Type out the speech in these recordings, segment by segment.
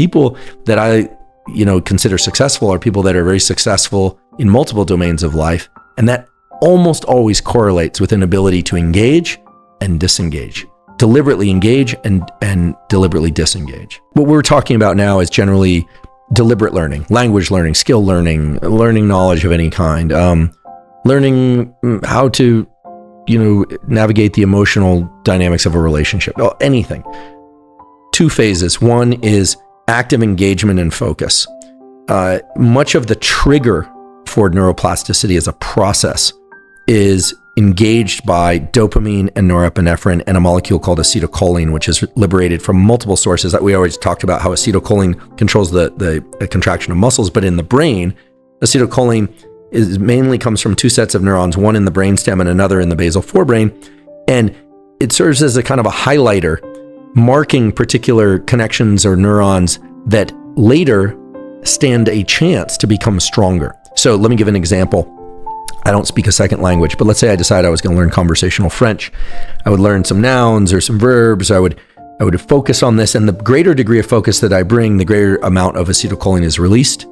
People that I, consider successful are people that are very successful in multiple domains of life. And that almost always correlates with an ability to engage and disengage, deliberately engage and deliberately disengage. What we're talking about now is generally deliberate learning, language learning, skill learning, learning knowledge of any kind, learning how to, navigate the emotional dynamics of a relationship, anything. 2 phases. One is active engagement and focus. Much of the trigger for neuroplasticity as a process is engaged by dopamine and norepinephrine and a molecule called acetylcholine, which is liberated from multiple sources. That we always talked about how acetylcholine controls the contraction of muscles, but in the brain, acetylcholine mainly comes from 2 sets of neurons, one in the brainstem and another in the basal forebrain, and it serves as a kind of a highlighter, marking particular connections or neurons that later stand a chance to become stronger. So let me give an example. I don't speak a second language, but let's say I decide I was going to learn conversational French. I would learn some nouns or some verbs. I would focus on this, and the greater degree of focus that I bring, the greater amount of acetylcholine is released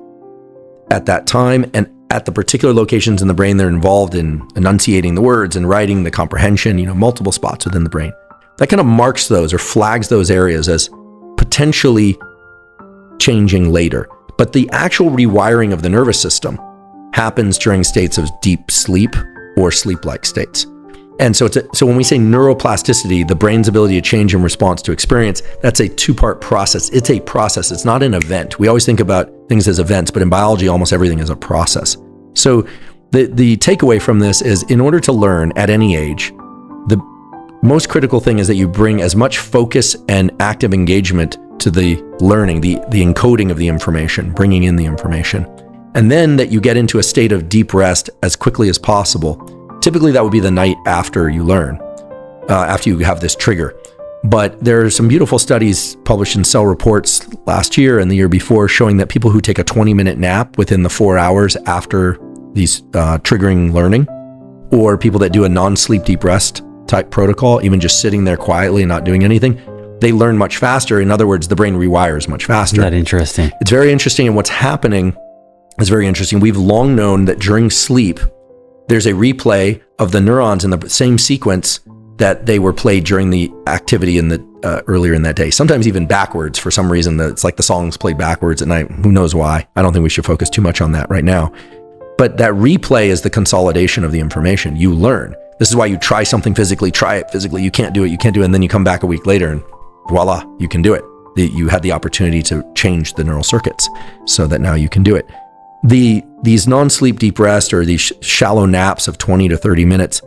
at that time, and at the particular locations in the brain they're involved in enunciating the words and writing the comprehension, multiple spots within the brain. That kind of marks those or flags those areas as potentially changing later. But the actual rewiring of the nervous system happens during states of deep sleep or sleep-like states. And so so when we say neuroplasticity, the brain's ability to change in response to experience, that's a 2-part process. It's a process. It's not an event. We always think about things as events, but in biology, almost everything is a process. So the takeaway from this is, in order to learn at any age, the most critical thing is that you bring as much focus and active engagement to the learning, the encoding of the information, bringing in the information, and then that you get into a state of deep rest as quickly as possible. Typically, that would be the night after you learn, after you have this trigger. But there are some beautiful studies published in Cell Reports last year and the year before showing that people who take a 20-minute nap within the 4 hours after these triggering learning, or people that do a non-sleep deep rest type protocol, even just sitting there quietly and not doing anything, they learn much faster. In other words, the brain rewires much faster. Isn't that interesting? It's very interesting, and what's happening is very interesting. We've long known that during sleep, there's a replay of the neurons in the same sequence that they were played during the activity in the earlier in that day. Sometimes even backwards for some reason. It's like the song's played backwards at night. Who knows why? I don't think we should focus too much on that right now. But that replay is the consolidation of the information. You learn. This is why you try something physically, try it physically. You can't do it, and then you come back a week later and voila, you can do it. You had the opportunity to change the neural circuits so that now you can do it. These non-sleep deep rest or these shallow naps of 20 to 30 minutes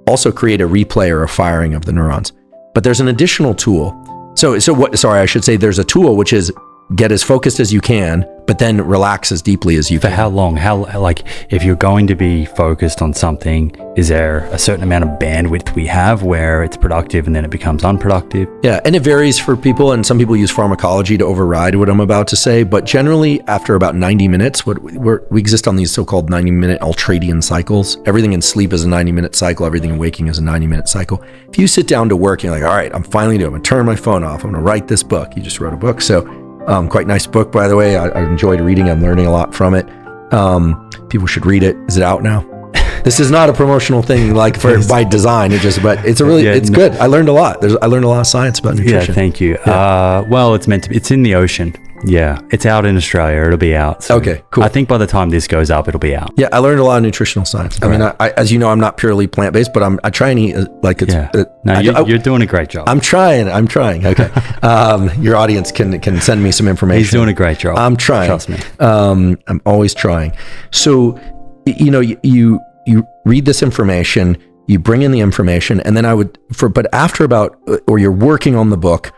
also create a replay or a firing of the neurons. But there's an additional tool. I should say there's a tool which is get as focused as you can, but then relax as deeply as you can. For how long? If you're going to be focused on something, is there a certain amount of bandwidth we have where it's productive and then it becomes unproductive? Yeah, and it varies for people, and some people use pharmacology to override what I'm about to say, but generally after about 90 minutes, we exist on these so-called 90-minute ultradian cycles. Everything in sleep is a 90-minute cycle, everything in waking is a 90-minute cycle. If you sit down to work and you're like, all right, I'm finally doing it, I'm gonna turn my phone off, I'm gonna write this book. You just wrote a book, so quite nice book, by the way. I enjoyed reading. I'm learning a lot from it. People should read it. Is it out now? This is not a promotional thing by design. It's good. I learned a lot. I learned a lot of science about nutrition. Yeah, thank you. Yeah. It's meant to be. It's in the ocean. Yeah, it's out in Australia. It'll be out soon. Okay, cool. I think by the time this goes up, it'll be out. Yeah, I learned a lot of nutritional science. Right. I mean, as you know, I'm not purely plant-based, but I try and eat like it's... Yeah. You're doing a great job. I'm trying. Okay. Your audience can send me some information. He's doing a great job. I'm trying. Trust me. I'm always trying. So, you read this information, you bring in the information, and then but after you're working on the book,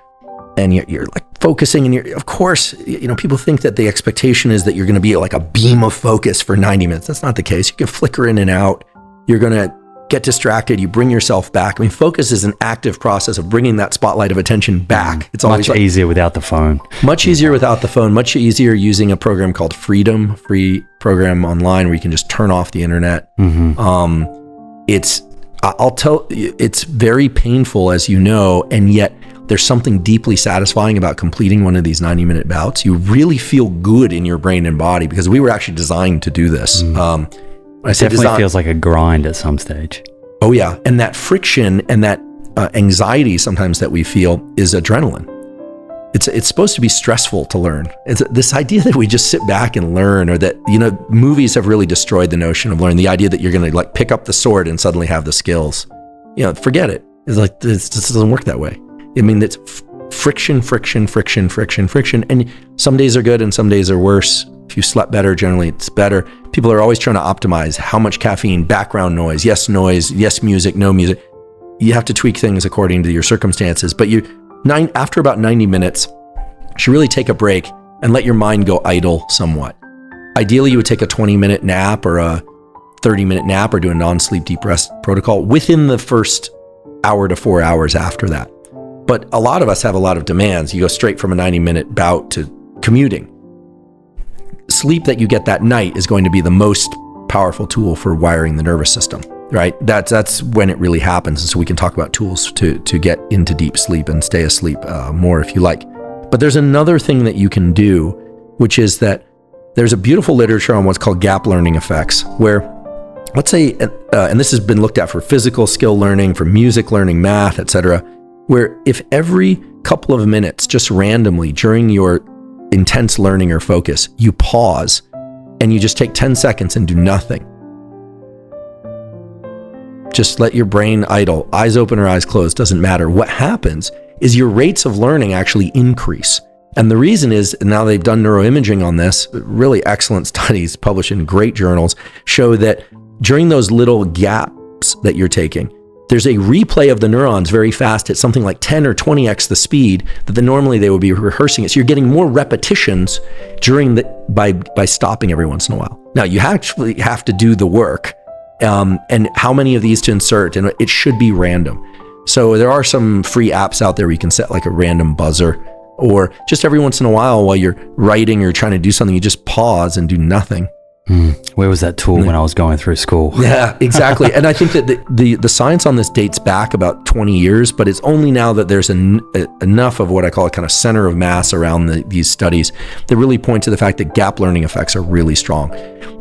and you're like focusing, and of course, people think that the expectation is that you're going to be like a beam of focus for 90 minutes. That's not the case. You can flicker in and out. You're going to get distracted. You bring yourself back. I mean, focus is an active process of bringing that spotlight of attention back. It's always much easier without the phone. Much easier without the phone. Much easier using a program called Freedom, free program online where you can just turn off the internet. Mm-hmm. I'll tell you, it's very painful, as you know, and yet there's something deeply satisfying about completing one of these 90-minute bouts. You really feel good in your brain and body because we were actually designed to do this. It definitely feels like a grind at some stage. Oh yeah, and that friction and that anxiety sometimes that we feel is adrenaline. It's supposed to be stressful to learn. It's this idea that we just sit back and learn, or that, movies have really destroyed the notion of learning. The idea that you're going to like pick up the sword and suddenly have the skills. Forget it. It's like, this doesn't work that way. I mean, it's friction, and some days are good and some days are worse. If you slept better, generally it's better. People are always trying to optimize how much caffeine, background noise, yes music, no music. You have to tweak things according to your circumstances, but after about 90 minutes, you should really take a break and let your mind go idle somewhat. Ideally, you would take a 20-minute nap or a 30-minute nap or do a non-sleep deep rest protocol within the first hour to 4 hours after that. But a lot of us have a lot of demands. You go straight from a 90-minute bout to commuting. Sleep that you get that night is going to be the most powerful tool for wiring the nervous system, right? That's when it really happens. And so we can talk about tools to get into deep sleep and stay asleep more if you like. But there's another thing that you can do, which is that there's a beautiful literature on what's called gap learning effects, where let's say, and this has been looked at for physical skill learning, for music learning, math, etc., where if every couple of minutes, just randomly during your intense learning or focus, you pause and you just take 10 seconds and do nothing. Just let your brain idle, eyes open or eyes closed, doesn't matter. What happens is your rates of learning actually increase. And the reason is, now they've done neuroimaging on this, really excellent studies published in great journals, show that during those little gaps that you're taking, there's a replay of the neurons very fast at something like 10 or 20x the speed that normally they would be rehearsing it. So you're getting more repetitions by stopping every once in a while. Now you actually have to do the work, and how many of these to insert, and it should be random. So there are some free apps out there where you can set like a random buzzer, or just every once in a while you're writing or trying to do something, you just pause and do nothing. Where was that tool when I was going through school? Yeah, exactly. And I think that the science on this dates back about 20 years, but it's only now that there's enough of what I call a kind of center of mass around these studies that really point to the fact that gap learning effects are really strong.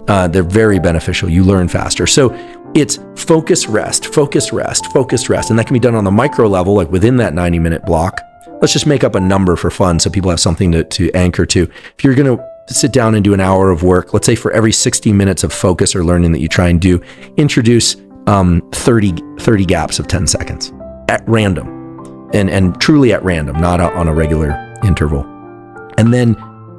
They're very beneficial. You learn faster. So it's focus, rest. And that can be done on the micro level, like within that 90-minute block. Let's just make up a number for fun so people have something to anchor to. If you're going to sit down and do an hour of work, let's say for every 60 minutes of focus or learning that you try and do, introduce 30 gaps of 10 seconds at random, and truly at random, not on a regular interval. And then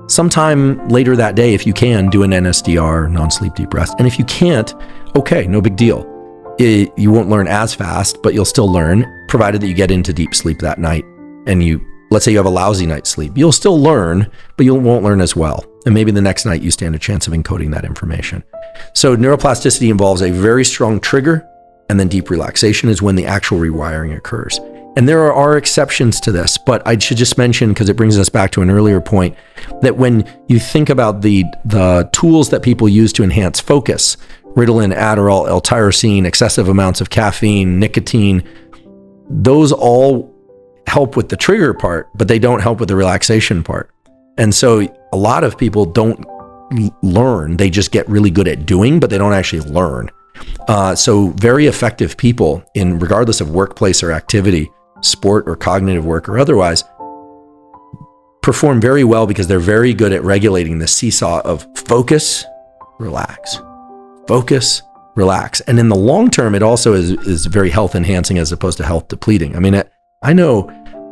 sometime later that day, if you can, do an NSDR, non-sleep deep rest. And if you can't, okay, no big deal. You won't learn as fast, but you'll still learn, provided that you get into deep sleep that night. And let's say you have a lousy night's sleep. You'll still learn, but you won't learn as well. And maybe the next night you stand a chance of encoding that information. So neuroplasticity involves a very strong trigger, and then deep relaxation is when the actual rewiring occurs. And there are exceptions to this, but I should just mention, because it brings us back to an earlier point, that when you think about the tools that people use to enhance focus, Ritalin, Adderall, L-tyrosine, excessive amounts of caffeine, nicotine, those all help with the trigger part, but they don't help with the relaxation part. And so a lot of people don't learn, they just get really good at doing, but they don't actually learn. So very effective people, regardless of workplace or activity, sport or cognitive work or otherwise, perform very well because they're very good at regulating the seesaw of focus, relax, focus, relax. And in the long term, it also is very health enhancing as opposed to health depleting. I mean, I know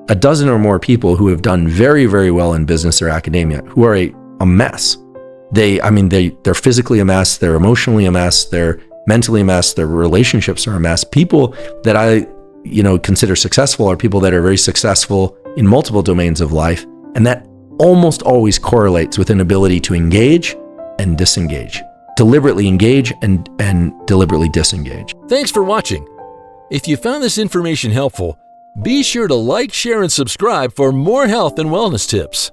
a dozen or more people who have done very, very well in business or academia who are a mess. They're physically a mess, they're emotionally a mess, they're mentally a mess, their relationships are a mess. People that I consider successful are people that are very successful in multiple domains of life. And that almost always correlates with an ability to engage and disengage, deliberately engage and deliberately disengage. Thanks for watching. If you found this information helpful, be sure to like, share, and subscribe for more health and wellness tips.